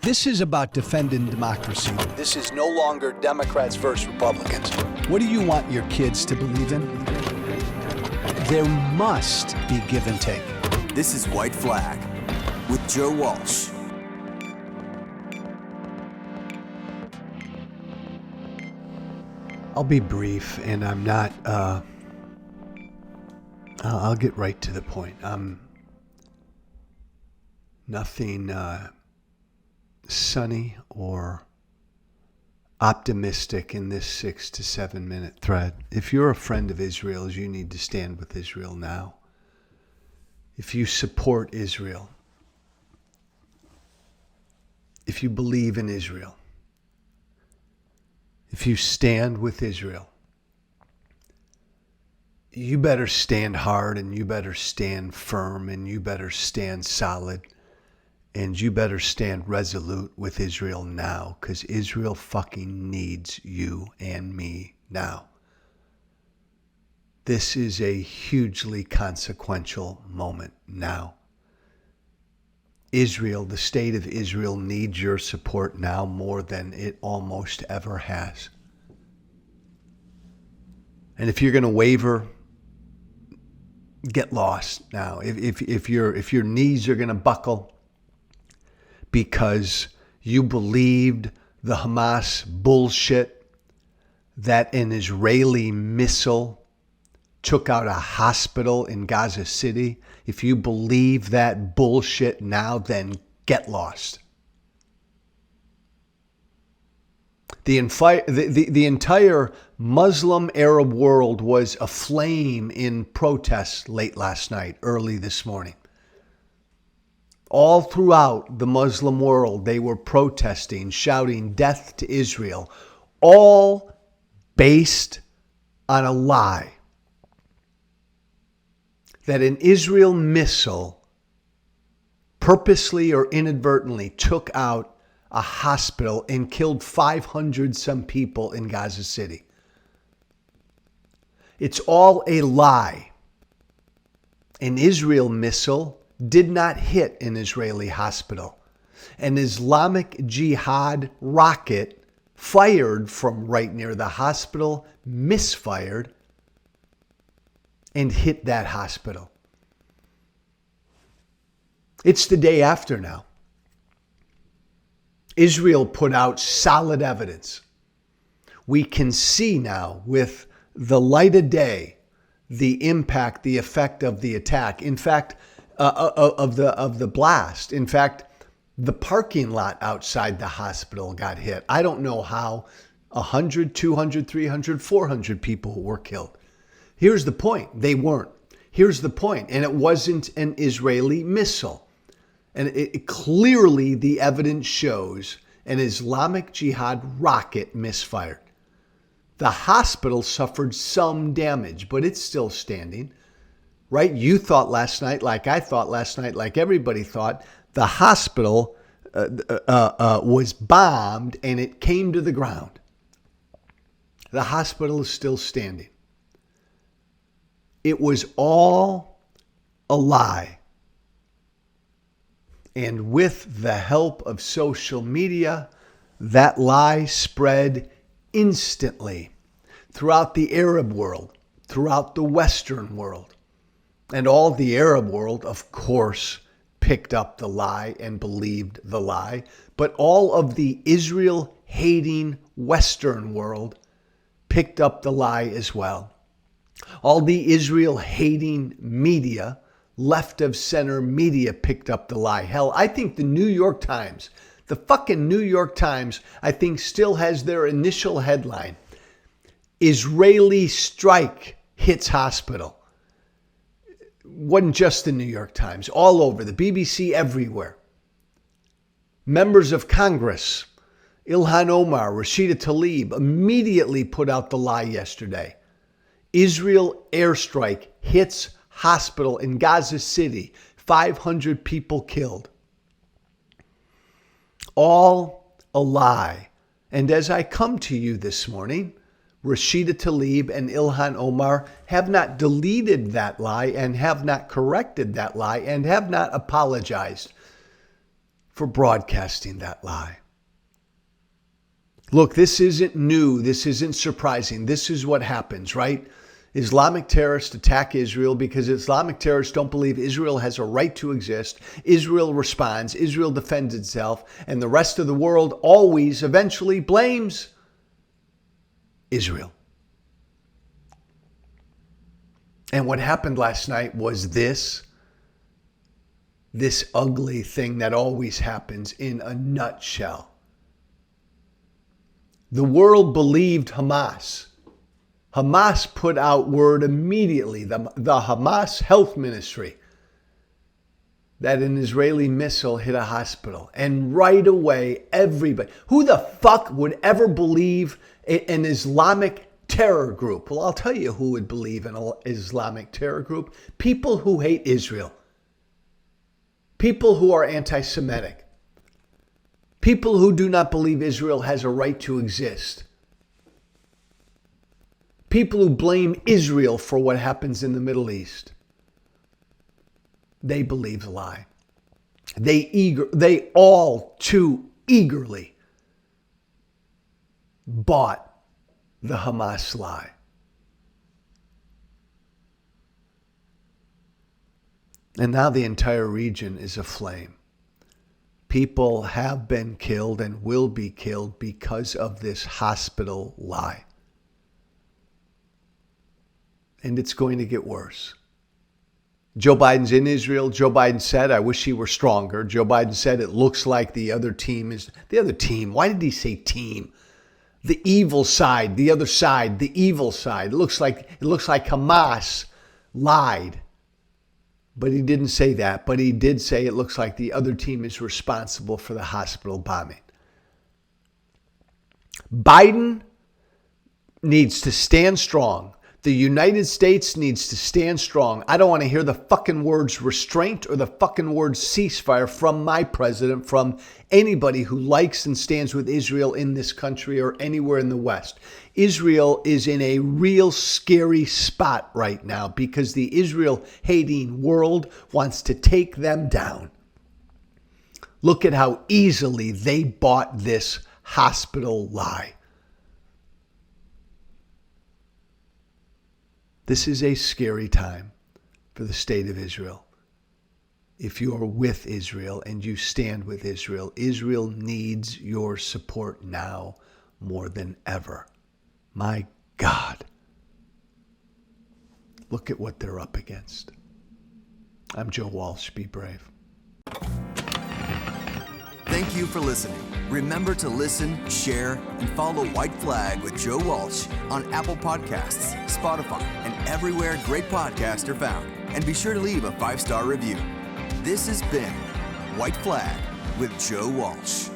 This is about defending democracy. This is no longer Democrats versus Republicans. What do you want your kids to believe in? There must be give and take. This is White Flag with Joe Walsh. I'll be brief, and I'm not, I'll get right to the point. Nothing sunny or optimistic in this 6 to 7 minute thread. If you're a friend of Israel's, you need to stand with Israel now. If you support Israel, if you believe in Israel, if you stand with Israel, you better stand hard, and you better stand firm, and you better stand solid, and you better stand resolute with Israel now, because Israel fucking needs you and me now. This is a hugely consequential moment now. Israel, the state of Israel, needs your support now more than it almost ever has. And if you're going to waver, get lost now. If your knees are going to buckle because you believed the Hamas bullshit that an Israeli missile took out a hospital in Gaza City, if you believe that bullshit now, then get lost. The entire Muslim Arab world was aflame in protests late last night, early this morning. All throughout the Muslim world, they were protesting, shouting death to Israel, all based on a lie that an Israel missile purposely or inadvertently took out a hospital and killed 500 some people in Gaza City. It's all a lie. An Israel missile did not hit an Israeli hospital. An Islamic Jihad rocket fired from right near the hospital, misfired, and hit that hospital. It's the day after now. Israel put out solid evidence. We can see now with the light of day the impact, the effect of the attack. In fact, of the blast. In fact, the parking lot outside the hospital got hit. I don't know how 100, 200, 300, 400 people were killed. Here's the point. They weren't. Here's the point. And it wasn't an Israeli missile. And it clearly, the evidence shows an Islamic Jihad rocket misfired. The hospital suffered some damage, but it's still standing. Right? You thought last night, like I thought last night, like everybody thought, the hospital was bombed and it came to the ground. The hospital is still standing. It was all a lie. And with the help of social media, that lie spread instantly throughout the Arab world, throughout the Western world. And all the Arab world, of course, picked up the lie and believed the lie. But all of the Israel-hating Western world picked up the lie as well. All the Israel-hating media, left of center media, picked up the lie. Hell, I think the New York Times, the fucking New York Times, I think still has their initial headline, Israeli strike hits hospital. Wasn't just the New York Times, all over, the BBC, everywhere. Members of Congress, Ilhan Omar, Rashida Tlaib, immediately put out the lie yesterday. Israel airstrike hits hospital in Gaza City, 500 people killed. All a lie. And as I come to you this morning, Rashida Tlaib and Ilhan Omar have not deleted that lie and have not corrected that lie and have not apologized for broadcasting that lie. Look, this isn't new. This isn't surprising. This is what happens, right? Islamic terrorists attack Israel because Islamic terrorists don't believe Israel has a right to exist. Israel responds. Israel defends itself. And the rest of the world always eventually blames Israel. And what happened last night was this ugly thing that always happens in a nutshell. The world believed Hamas. Hamas put out word immediately, the Hamas health ministry, that an Israeli missile hit a hospital. And right away, everybody, who the fuck would ever believe an Islamic terror group? Well, I'll tell you who would believe in an Islamic terror group. People who hate Israel. People who are anti-Semitic. People who do not believe Israel has a right to exist. People who blame Israel for what happens in the Middle East. They believe the lie. They all too eagerly bought the Hamas lie. And now the entire region is aflame. People have been killed and will be killed because of this hospital lie. And it's going to get worse. Joe Biden's in Israel. Joe Biden said, I wish he were stronger. Joe Biden said, it looks like the other team is... The other team? Why did he say team? The evil side, the other side, the evil side. It looks like Hamas lied. But he didn't say that. But he did say it looks like the other team is responsible for the hospital bombing. Biden needs to stand strong. The United States needs to stand strong. I don't want to hear the fucking words restraint or the fucking words ceasefire from my president, from anybody who likes and stands with Israel in this country or anywhere in the West. Israel is in a real scary spot right now because the Israel-hating world wants to take them down. Look at how easily they bought this hospital lie. This is a scary time for the state of Israel. If you are with Israel and you stand with Israel, Israel needs your support now more than ever. My God. Look at what they're up against. I'm Joe Walsh. Be brave. Thank you for listening. Remember to listen, share, and follow White Flag with Joe Walsh on Apple Podcasts, Spotify, and everywhere great podcasts are found. And be sure to leave a 5-star review. This has been White Flag with Joe Walsh.